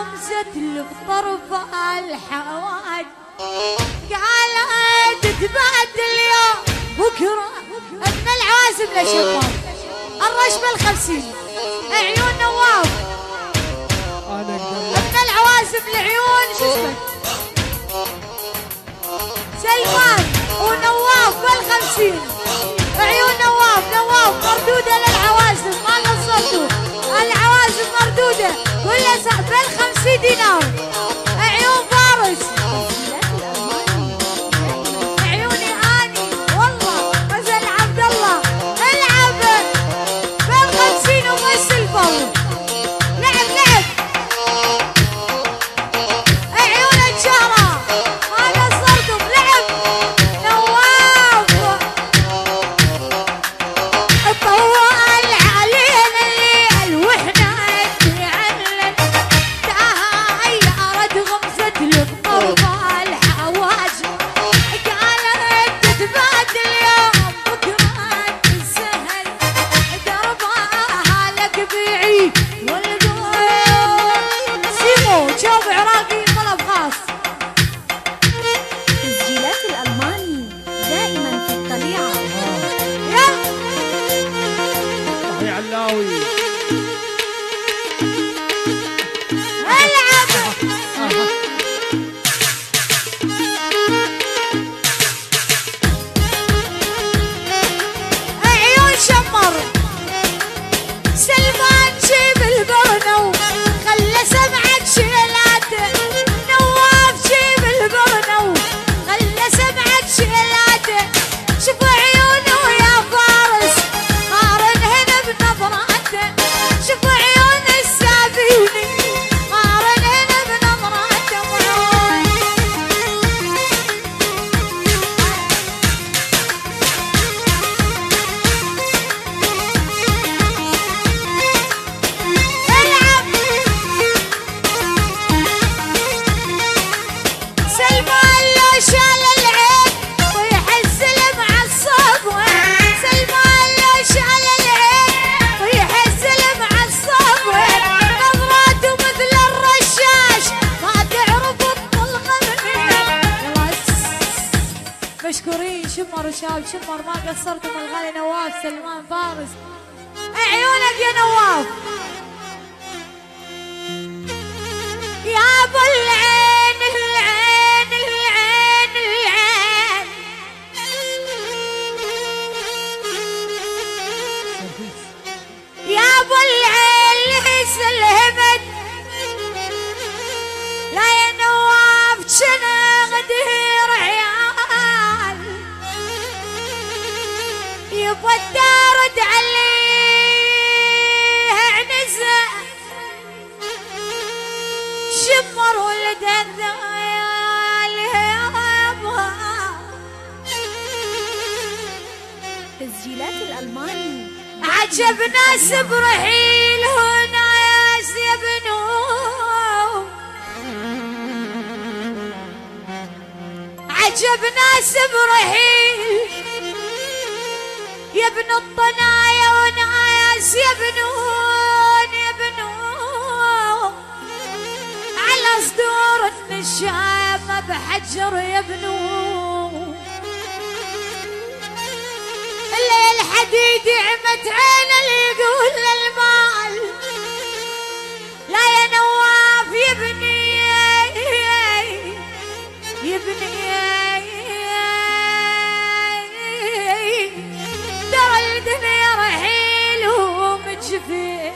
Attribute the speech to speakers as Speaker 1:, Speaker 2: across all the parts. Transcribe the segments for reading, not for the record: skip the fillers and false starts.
Speaker 1: غمزت له بطرف الحواج، قالت تبعد اليوم بكره ابن العوازم لشمر الرشبه ال50 عيون نواف. ابن العوازم العيون شو اسمه سلمان ونواف بال50 عيون نواف مردوده للعوازم ما قصرتوا العوازم مردوده كلها بال50 دينار عيون فارس عيوني اني والله غزل عبد الله العب بال50 وبس الفر لعب عيون الجهره ما قصرتم لعب نواف طول علينا الليل واحنا نعلن تهيأت غمزة القطر الحواجب قالت تتبادل اليوم بكرة تسهل دربها لك بعيد والقلب سيمو شوف عراقي طلب خاص.
Speaker 2: تسجيلات الألماني دائما في الطليعة.
Speaker 1: يلا
Speaker 3: يا علاوي
Speaker 1: العب عيون شمر سلمان جيب البرنو خلى سمعك شيلاته نواف جيب البرنو خلى سمعك شيلاته شوف عيونه يا فارس قارن هنا بنظراته شوف عيون السابيني قارن هنا بنظراته العب سلمان لو شال العين ويحس المعصب سلمان لو شال العين ويحس المعصب نظراته مثل الرشاش ما تعرف تطلق مني. مشكورين شمر وشاب شمر ما قصرتم الغالي نواف سلمان فارس عيونك يا نواف يا ابو العين العين العين العين يا ابو العين ليس الهمد لا يا نواف جنا غدير عيال يبغى الدارد عليه عنزه شمر ولد الذيال يابا.
Speaker 2: تسجيلات الألماني
Speaker 1: عجب ناس برحيل هنا يا بنو عجب ناس برحيل يا ابن الطنايا وناس يا بنون يا بنون على صدور النشامة بحجر يا بنون الليل حديد عمت عين اللي يقول للمال لا يا نواف يبني ترى الدنيا رحيل ومجفين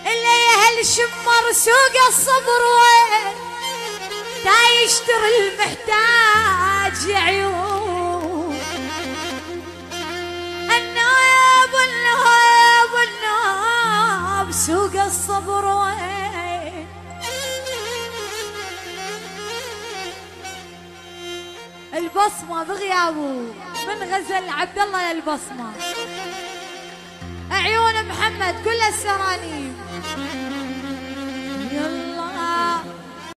Speaker 1: اللي يهل شمر سوق الصبر وين تا يشتري المحتاج يا عيون الناب والناب والناب سوق الصبر وين البصمة بغيابه من غزل عبد الله للبصمة عيون محمد كل السرانيم